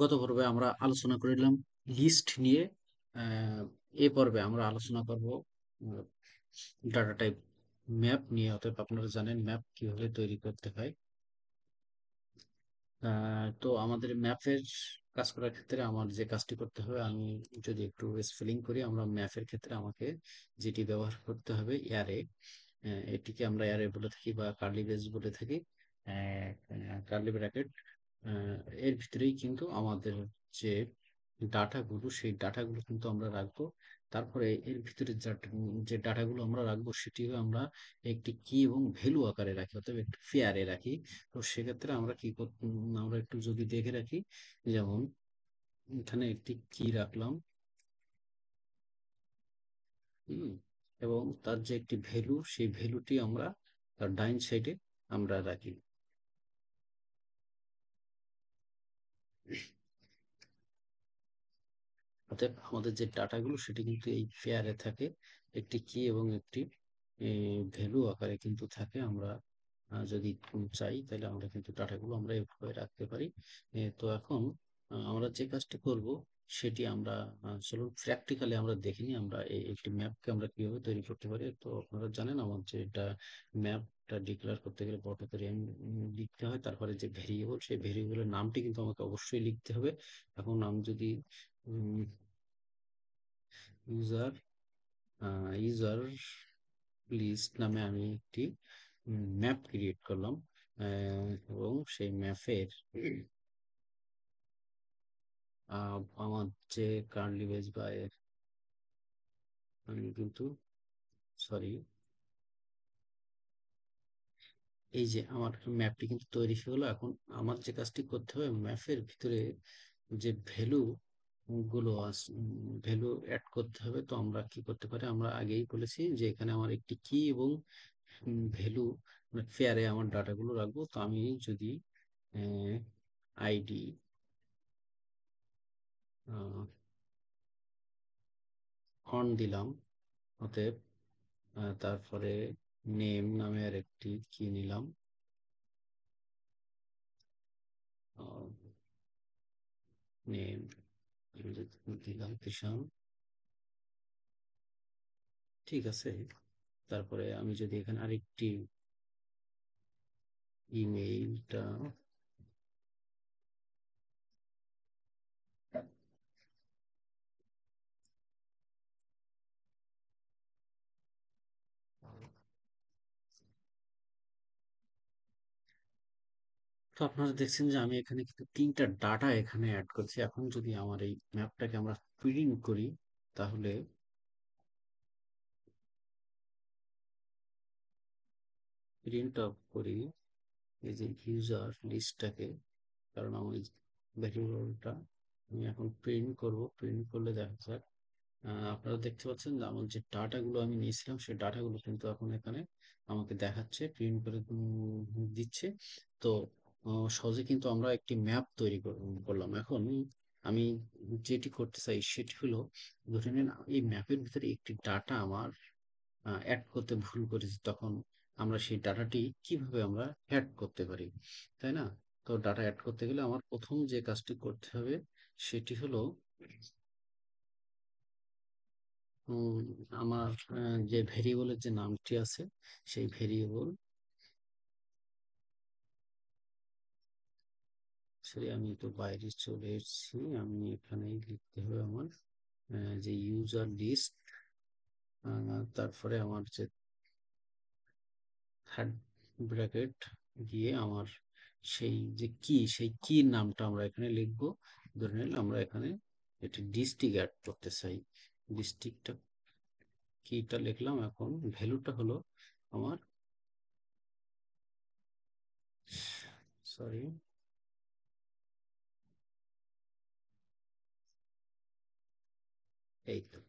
গত পর্বে আমরা আলোচনা করিলাম লিস্ট নিয়ে। আহ, এ পর্বে আমরা আলোচনা করব ডাটা টাইপ ম্যাপ নিয়ে। অতএব আপনারা জানেন ম্যাপ কিভাবে তৈরি করতে হয়। তো আমাদের ম্যাপের কাজ করার ক্ষেত্রে আমার যে কাজটি করতে হবে, আমি যদি একটু স্পেলিং করি, আমরা ম্যাপের ক্ষেত্রে আমাকে যেটি ব্যবহার করতে হবে অ্যারে। এটিকে আমরা অ্যারে বলে থাকি বা কার্লি ব্রেস বলে থাকি। কার্লি ব্র্যাকেট, এর ভিতরেই কিন্তু আমাদের যে ডাটাগুলো, সেই ডাটাগুলো কিন্তু আমরা রাখবো। তারপরে এর ভিতরে যে ডাটাগুলো আমরা রাখবো সেটি আমরা একটি কি এবং ভ্যালু আকারে রাখি, অর্থাৎ একটি পেয়ারে রাখি। তো সেক্ষেত্রে আমরা আমরা একটু যদি দেখে রাখি, যেমন এখানে একটি কি রাখলাম, হুম, এবং তার যে একটি ভ্যালু, সেই ভ্যালুটি আমরা তার ডাইন সাইডে আমরা রাখি। অতএব আমাদের যে ডাটাগুলো সেটি কিন্তু এই পেয়ারে থাকে, একটি কি এবং একটি ভ্যালু আকারে কিন্তু থাকে। আমরা যদি চাই তাহলে আমরা কিন্তু ডাটাগুলো আমরা এভাবে রাখতে পারি। তো এখন আমরা যে কাজটি করব সেটি আমরা চলুন প্র্যাকটিক্যালি আমরা দেখে নিই, আমরা একটি ম্যাপকে আমরা কিভাবে তৈরি করতে পারি। তো আপনারা জানেন আমার যে এটা ম্যাপটা ডিক্লেয়ার করতে গেলে বড় করে লিখতে হয়, তারপরে যে ভেরিয়েবল, সেই ভেরিয়েবলের নামটি কিন্তু আমাকে অবশ্যই লিখতে হবে। এখন আমি যদি ইউজার ইউজার লিস্ট নামে আমি একটি ম্যাপ ক্রিয়েট করলাম, এবং সেই ম্যাপের আমার যে কার্লি বেস বা আমি কিন্তু সরি, এই যে আমার ম্যাপটি কিন্তু তৈরি হয়ে গেলো। এখন আমার যে কাজটি করতে হবে, ম্যাপের ভিতরে যে ভ্যালু গুলো ভ্যালু অ্যাড করতে হবে। তো আমরা কি করতে পারি, আমরা আগেই বলেছি যে এখানে আমার একটি কি এবং ভ্যালু পেয়ারে আমার ডাটাগুলো রাখবো। তো আমি যদি আইডি অন দিলাম, অতএব তারপরে নেম নামে আর একটি কি নিলাম, নেম দিলাম কৃষণ, ঠিক আছে। তারপরে আমি যদি এখানে আরেকটি ইমেইলটা, তো আপনারা দেখছেন যে আমি এখানে কিন্তু তিনটা ডাটা এখানে অ্যাড করছি। এখন যদি আমার এই ম্যাপটাকে আমরা প্রিন্ট করি, তাহলে প্রিন্ট অফ করি এই যে ইউজার লিস্টটাকে, কারণ আমার ভ্যারিয়েবলটা আমি এখন প্রিন্ট করব। প্রিন্ট করলে দেখা যাক, আপনারা দেখতে পাচ্ছেন যে আমার যে ডাটাগুলো আমি নিয়েছিলাম সেই ডাটাগুলো কিন্তু এখন এখানে আমাকে দেখাচ্ছে, প্রিন্ট করে দিচ্ছে। তো সহজে কিন্তু আমরা একটি ম্যাপ তৈরি করলাম। এখন আমি যেটি করতে চাই সেটি হলো, ধরে নিন এই ম্যাপের ভিতরে একটি ডাটা আমার অ্যাড করতে ভুল করেছি, তখন আমরা সেই ডাটাটি কিভাবে আমরা অ্যাড করতে পারি, তাই না? তো ডাটা অ্যাড করতে গেলে আমার প্রথম যে কাজটি করতে হবে সেটি হলো, উম, আমার যে ভেরিয়েবলের যে নামটি আছে, সেই ভেরিয়েবল, সরি আমি তো বাইরে চলে এসেছি, আমি এখানেই লিখতে হবে আমার যে ইউজার লিস্ট, তারপরে আমার যে থার্ড ব্র্যাকেট দিয়ে আমার সেই যে কি, সেই কি নামটা আমরা এখানে লিখবো। ধরে নিন আমরা এখানে একটি ডিস্ট্রিক্ট অ্যাড করতে চাই, ডিস্ট্রিক্টটা কিটা লিখলাম। এখন ভ্যালুটা হলো আমার, সরি, এই তো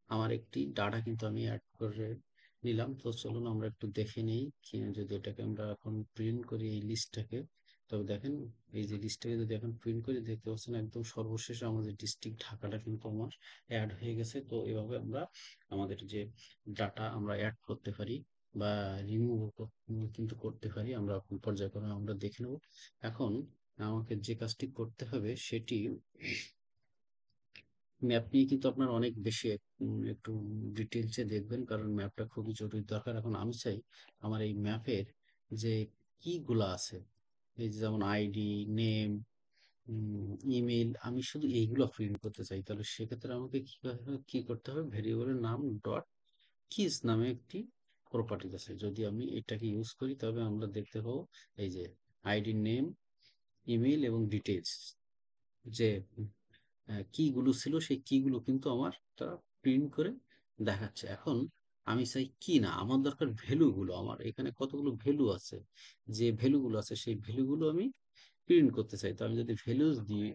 আমার একটি ডাটা কিন্তু আমি অ্যাড করে নিলাম। তো চলুন আমরা একটু দেখে নিই, যদি এটাকে আমরা এখন প্রিন্ট করি এই লিস্টটাকে, তবে দেখেন এই যে লিস্টটাকে যদি এখন প্রিন্ট করি, দেখতে পাচ্ছেন একদম সর্বশেষে আমাদের ডিস্ট্রিক্ট ঢাকাটা কিন্তু আমার অ্যাড হয়ে গেছে। তো এভাবে আমরা আমাদের যে ডাটা আমরা অ্যাড করতে পারি বা রিমুভ কিন্তু করতে পারি, আমরা পর্যায়ক্রমে আমরা দেখে নেব। এখন আমাকে যে কাজটি করতে হবে সেটি, ম্যাপ নিয়ে কিন্তু আপনার অনেক বেশি একটু ডিটেলসে দেখবেন, কারণ ম্যাপটা খুবই জরুরি দরকার। এখন আমি চাই আমার এই ম্যাপের যে কিগুলো আছে, এই যে যেমন আইডি, নেম, ইমেল, আমি শুধু এইগুলো প্রিন্ট করতে চাই। তাহলে সেক্ষেত্রে আমাকে কি করতে হবে, ভেরিয়েবলের নাম ডট কিস নামে একটি প্রপার্টি আছে। যদি আমি এটাকে ইউজ করি তবে আমরা দেখতে পাবো এই যে আইডি, নেম, ইমেল এবং ডিটেলস যে কি গুলো ছিল, সেই কি গুলো কিন্তু আমার তারা প্রিন্ট করে দেখাচ্ছে। এখন আমি চাই কি না, আমার দরকার ভ্যালু গুলো। আমার এখানে কতগুলো ভ্যালু আছে, যে ভ্যালু গুলো আছে সেই ভ্যালু গুলো আমি প্রিন্ট করতে চাই। তো আমি যদি ভ্যালুস দিয়ে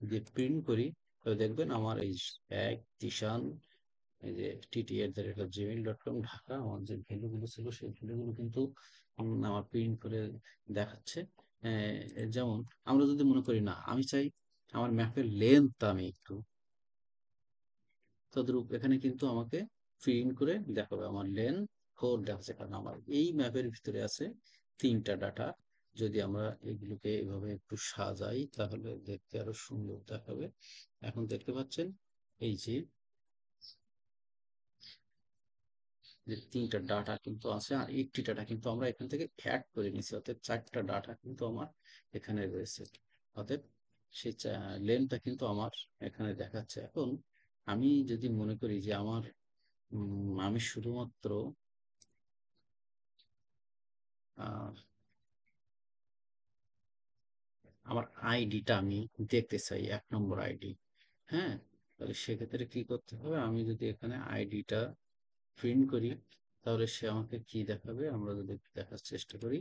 দিয়ে প্রিন্ট করি, তবে দেখবেন আমার এই এক তিশান, এই যে tt@gmail.com ঢাকা, আমার যে ভ্যালু গুলো ছিল সেই ভ্যালু গুলো কিন্তু আমার প্রিন্ট করে দেখাচ্ছে। যেমন আমরা যদি মনে করি না, আমি চাই আমার ম্যাপের লেন্থ আমি একটু, তদ্রূপ এখানে কিন্তু আমাকে প্রিন্ট করে দেখাবে আমার লেন 4 দেখাচ্ছে, কারণ আমার এই ম্যাপের ভিতরে আছে 3টা ডাটা। যদি আমরা এগুলোকে এভাবে একটু সাজাই তাহলে দেখতে আরো সুন্দর দেখাবে। এখন দেখতে পাচ্ছেন এই যে 3টা ডাটা কিন্তু আছে, আর একটি ডাটা কিন্তু আমরা এখান থেকে অ্যাড করে নিয়েছি, অর্থাৎ 4টা ডাটা কিন্তু আমার এখানে রয়েছে। অতএব সেই লেনটা কিন্তু আমার এখানে দেখাচ্ছে। এখন আমি যদি মনে করি যে আমার আমি শুধুমাত্র আহ, আমার আইডিটা আমি দেখতে চাই, 1 নম্বর আইডি। হ্যাঁ, তাহলে সেক্ষেত্রে কি করতে হবে, আমি যদি এখানে আইডিটা প্রিন্ট করি তাহলে সে আমাকে কি দেখাবে, আমরা যদি দেখার চেষ্টা করি,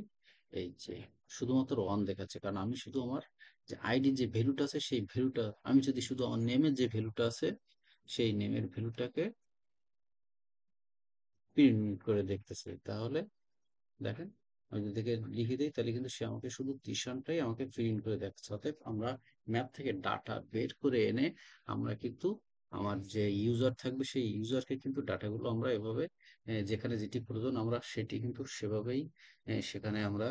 এই যে শুধুমাত্র 1 দেখাচ্ছে, কারণ আমি শুধু আমার যে আইডির যে ভ্যালুটা আছে সেই ভ্যালুটা, আমি যদি শুধু আমার নেমের যে ভ্যালুটা আছে সেই নেমের ভ্যালুটাকে প্রিন্ট করে দেখতে চাই, তাহলে দেখেন আমি যদি একে লিখে দিই তাহলে কিন্তু সে আমাকে শুধু ত্রিশানটাই আমাকে প্রিন্ট করে দেখাচ্ছে। অতএব আমরা ম্যাপ থেকে ডাটা বের করে এনে আমরা কিন্তু আমার যে ইউজার থাকবে সেই ইউজারকে কিন্তু ডাটাগুলো আমরা এভাবে যেখানে যেটি প্রয়োজন আমরা সেটি কিন্তু সেভাবেই সেখানে আমরা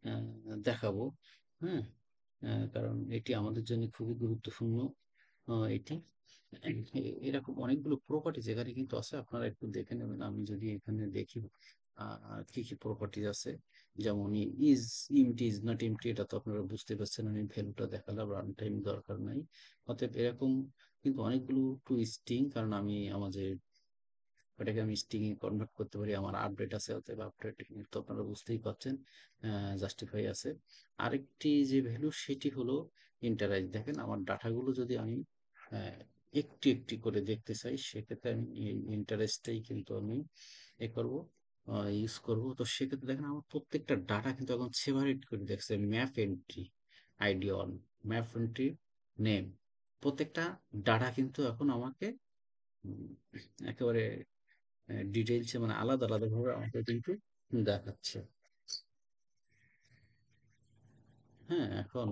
আহ, দেখাবো। হ্যাঁ, কারণ এটি আমাদের জন্য খুবই গুরুত্বপূর্ণ। এটি এরকম অনেকগুলো প্রপার্টি যেখানে কিন্তু আছে, আপনারা একটু দেখে নেবেন। আমি যদি এখানে দেখি কি কি প্রপার্টি আছে, যেমন is empty, is not empty, এটা তো আপনারা বুঝতে পারছেন, আমি ভ্যালুটা দেখালাম, রান টাইম দরকার নাই। অতএব এরকম কিন্তু অনেকগুলো টু স্ট্রিং, কারণ আমি আমাদের ওটাকে আমি স্ট্রিং এ কনভার্ট করতে পারি, আমার আপডেট আছে, অতএব আপডেট তো আপনারা বুঝতেই পারছেন, জাস্টিফাই আছে। আরেকটি যে ভ্যালু সেটি হলো ইন্টারাইজ। দেখেন আমার ডাটাগুলো যদি আমি আহ, একটি একটি করে দেখতে চাই, সেক্ষেত্রে আমি ইন্টারেস্টটাই কিন্তু আমি এ করব, ইউজ করব। তো সেক্ষেত্রে দেখেন আমার প্রত্যেকটা ডাটা কিন্তু এখন সেপারেট করে দেখছে, map entry ID on, map entry name, প্রত্যেকটা ডাটা কিন্তু এখন আমাকে উম, একেবারে ডিটেইলসে মানে আলাদা আলাদা ভাবে আমাকে কিন্তু দেখাচ্ছে। হ্যাঁ, এখন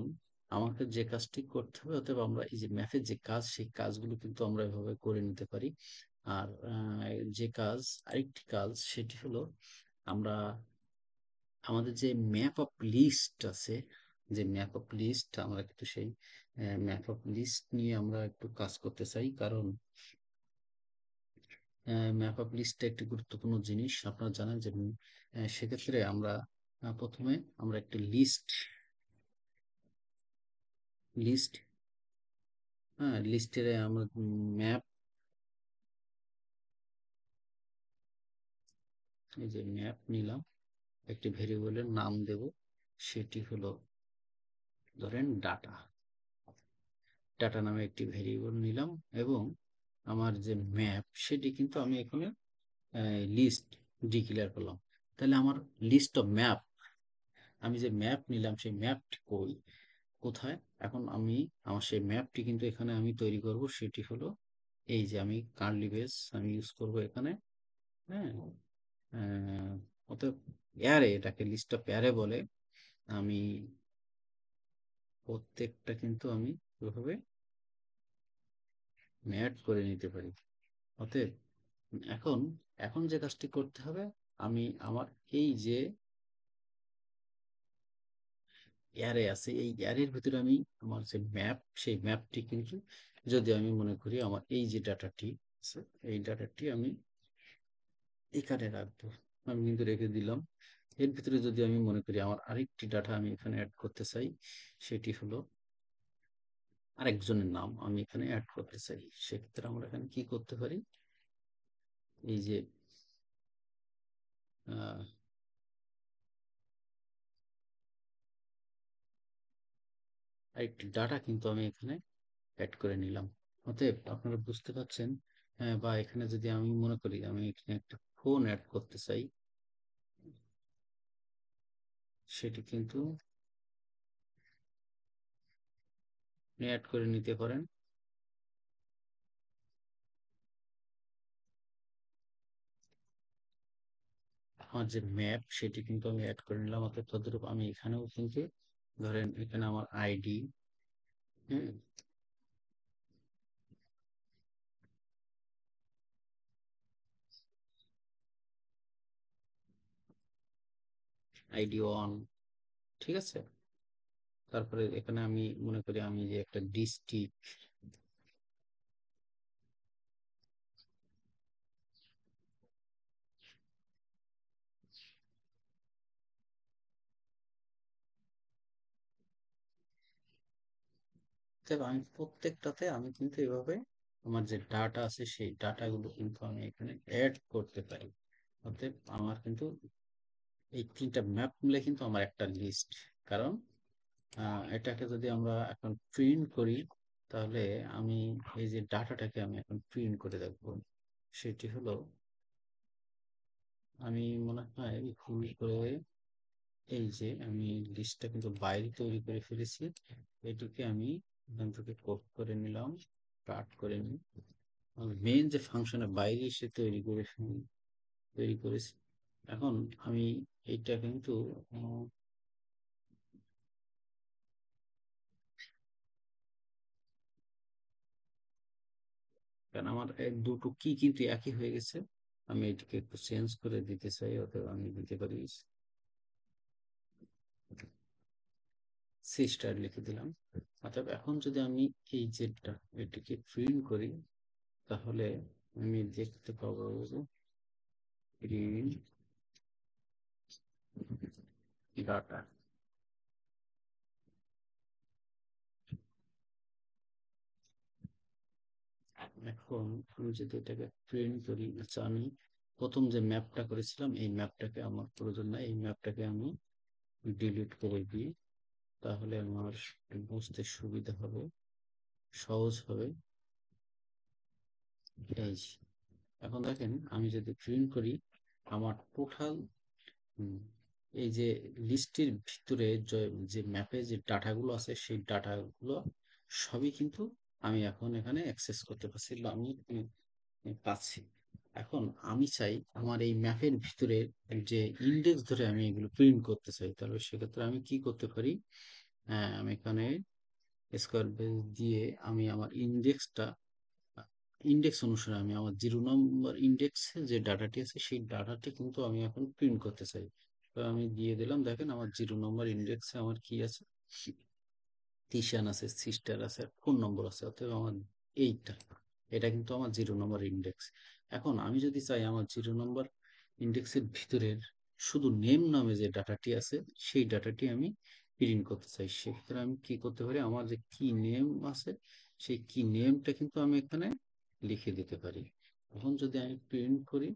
আমাকে যে কাজটি করতে হবে, অতএব আমরা এই যে ম্যাপের যে কাজ সেই কাজগুলো কিন্তু আমরা এভাবে করে নিতে পারি। আর যে কাজ, আরেকটি কাজ সেটি হলো আমরা আমাদের যে ম্যাপ অফ লিস্ট আছে, যে ম্যাপ অফ লিস্ট, আমরা কিন্তু সেই ম্যাপ অফ লিস্ট নিয়ে আমরা একটু কাজ করতে চাই। কারণ ম্যাপ অফ লিস্টটা একটি গুরুত্বপূর্ণ জিনিস, আপনারা জানেন যে সেক্ষেত্রে আমরা প্রথমে আমরা একটি লিস্ট লিস্ট হ্যাঁ, লিস্টের আমরা ম্যাপ, এই যে ম্যাপ নিলাম, একটি ভেরিয়েবলের নাম দেব, সেটি হলো ধরেন ডাটা, ডাটা নামে একটি ভেরিয়েবল নিলাম, এবং আমার যে ম্যাপ সেটি কিন্তু আমি এখানে লিস্ট ডিক্লেয়ার করলাম। তাহলে আমার লিস্ট অফ ম্যাপ, আমি যে ম্যাপ নিলাম সেই ম্যাপটি কোথায়, এখন আমি আমার সেই ম্যাপটি কিন্তু এখানে আমি তৈরি করব, সেটি হলো এই যে আমি কার্লি বেস আমি ইউজ করব এখানে। হ্যাঁ, অতএব অ্যারে, এটাকে লিস্ট অফ অ্যারে বলে, আমি প্রত্যেকটা কিন্তু আমি এভাবে ম্যাট করে নিতে পারি। অতএব এখন এখন যে কাজটি করতে হবে, আমি আমার এই যে অ্যারে আছে, এই অ্যারের ভিতরে আমি আমার যে ম্যাপ, সেই ম্যাপটি কিন্তু যদি আমি মনে করি আমার এই যে ডাটাটি আছে, এই ডাটাটি আমি এখানে রাখবো, আমি কিন্তু রেখে দিলাম। এর ভিতরে যদি আমি মনে করি আমার আরেকটি ডাটা আমি এখানে অ্যাড করতে চাই, সেটি হলো আরেকজনের নাম আমি এখানে অ্যাড করতে চাই, সেক্ষেত্রে আমরা এখানে কি করতে পারি, এই যে আহ, আরেকটি ডাটা কিন্তু আমি এখানে অ্যাড করে নিলাম। অতএব আপনারা বুঝতে পারছেন। বা এখানে যদি আমি মনে করি আমি এখানে একটা ফোন অ্যাড করতে চাই, সেটি কিন্তু অ্যাড করে নিতে পারেন। আমার যে ম্যাপ সেটি কিন্তু আমি অ্যাড করে নিলাম, অর্থাৎ তদ্রূপ আমি এখানেও কিন্তু ধরেন এখানে আমার আইডি, হ্যাঁ, আইডি ওয়ান, ঠিক আছে। তারপরে এখানে আমি মনে করি আমি যে একটা ডিস্ট্রিক্ট, আমি প্রত্যেকটাতে আমি কিন্তু এভাবে আমার যে ডাটা আছে সেই ডাটাগুলো কিন্তু আমি এখানে অ্যাড করতে পারি। অতএব আমার কিন্তু এই তিনটা ম্যাপ মিলে কিন্তু আমার একটা লিস্ট। কারণ এটাকে যদি আমরা এখন প্রিন্ট করি, তাহলে আমি এই যে ডাটাটাকে আমি এখন প্রিন্ট করে দেখবো, সেটি হলো, আমি মনে হয় ভুল করে এই যে আমি লিস্টটা কিন্তু বাইরে তৈরি করে ফেলেছি, এটিকে আমি এখান থেকে কপি করে নিলাম, কাট করে নিই, মেইন যে ফাংশনের বাইরে এসে তৈরি করেছি। এখন আমি এইটা কিন্তু কারণ আমার এই দুটো কি কিন্তু একই হয়ে গেছে, আমি এটিকে একটু চেঞ্জ করে দিতে চাই, অথবা আমি দিতে পারি সি স্টার লিখে দিলাম। অর্থাৎ এখন যদি আমি এই যেটা এটিকে প্রিন্ট করি, তাহলে আমি দেখতে পাবো প্রিন্ট ডাটা। এখন আমি যদি এটাকে প্রিন্ট করি, আচ্ছা আমি প্রথম যে ম্যাপটা করেছিলাম এই ম্যাপটাকে আমার প্রয়োজন নাই, এই ম্যাপটাকে আমি ডিলিট করে দিই, তাহলে আমার বুঝতে সুবিধা হবে, সহজ হবে। এই যে, এখন দেখেন আমি যদি প্রিন্ট করি আমার টোটাল এই যে লিস্টের ভিতরে যে ম্যাপে যে ডাটাগুলো আছে সেই ডাটাগুলো সবই কিন্তু আমি এখন এখানে অ্যাক্সেস করতে পারছি বা আমি পাচ্ছি। এখন আমি চাই আমার এই ম্যাপের ভিতরে যে ইন্ডেক্স ধরে আমি এগুলো প্রিন্ট করতে চাই, তাহলে সেক্ষেত্রে আমি কি করতে পারি, আমি এখানে স্কোয়ার বেস দিয়ে আমি আমার ইন্ডেক্স অনুসারে আমি আমার 0 নম্বর ইন্ডেক্সে যে ডাটাটি আছে সেই ডাটাটি কিন্তু আমি এখন প্রিন্ট করতে চাই। তো আমি দিয়ে দিলাম, দেখেন আমার 0 নম্বর ইন্ডেক্সে আমার কি আছে, তিশান আছে, সিস্টার আছে, আর ফোন নম্বর আছে, অতএব আমার এইটা, এটা কিন্তু আমার 0 নম্বর ইন্ডেক্স। এখন আমি যদি চাই আমার 0 নম্বর ইন্ডেক্সের ভিতরের শুধু নেম নামে যে ডাটাটি আছে সেই ডাটাটি আমি প্রিন্ট করতে চাই, সেক্ষেত্রে আমি কি করতে পারি, আমার যে কি নেম আছে সেই কি নেমটা কিন্তু আমি এখানে লিখে দিতে পারি। এখন যদি আমি প্রিন্ট করি,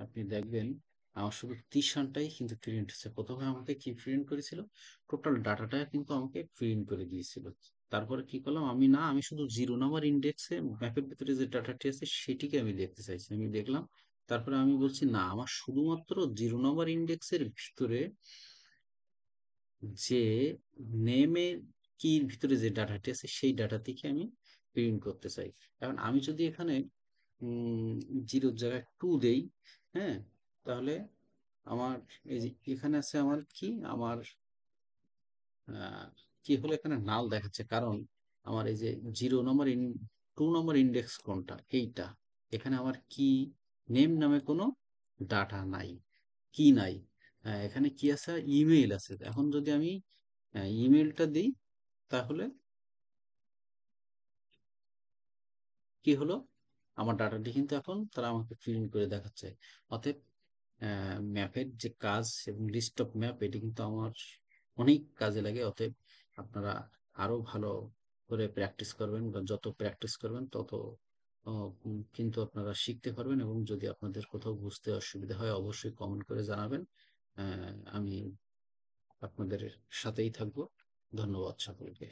আপনি দেখবেন আমার শুধু ত্রিশানটাই কিন্তু প্রিন্ট হচ্ছে, প্রথমে আমাকে কি প্রিন্ট করেছিল, টোটাল ডাটাটা কিন্তু আমাকে প্রিন্ট করে দিয়েছিল। তারপরে কি করলাম আমি, না আমি শুধু 0 নম্বর ইন্ডেক্সে ম্যাপের ভিতরে যে ডাটাটি আছে সেটিকে আমি দেখতে চাইছি, আমি দেখলাম। তারপরে আমি বলছি না আমার শুধুমাত্র 0 নম্বর ইন্ডেক্সের ভিতরে যে নেমের কির ভিতরে যে ডাটাটি আছে সেই ডাটা থেকে আমি প্রিন্ট করতে চাই। এখন আমি যদি এখানে 0-র জায়গায় 2 দেই, হ্যাঁ, তাহলে আমার এই যে এখানে আছে আমার কি, আমার আহ, কি হলো এখানে নাল দেখাচ্ছে, কারণ আমার এই যে 0 নম্বর 2 নম্বর ইন্ডেক্স কোনটা, এইটা, এখানে আমার কি নেম নামে কোনো ডাটা নাই, কি নাই। এখানে কি আছে, ইমেইল আছে। এখন যদি আমি ইমেলটা দিই, তাহলে কি হলো, আমার ডাটাটি কিন্তু এখন তারা আমাকে প্রিন্ট করে দেখাচ্ছে। অতএব ম্যাপের যে কাজ এবং লিস্ট অফ ম্যাপ, এটি কিন্তু আমার অনেক কাজে লাগে। অতএব আপনারা আরো ভালো করে প্র্যাকটিস করবেন, বা যত প্র্যাকটিস করবেন তত কিন্তু আপনারা শিখতে পারবেন। এবং যদি আপনাদের কোথাও বুঝতে অসুবিধা হয় অবশ্যই কমেন্ট করে জানাবেন। আমি আপনাদের সাথেই থাকবো। ধন্যবাদ সকলকে।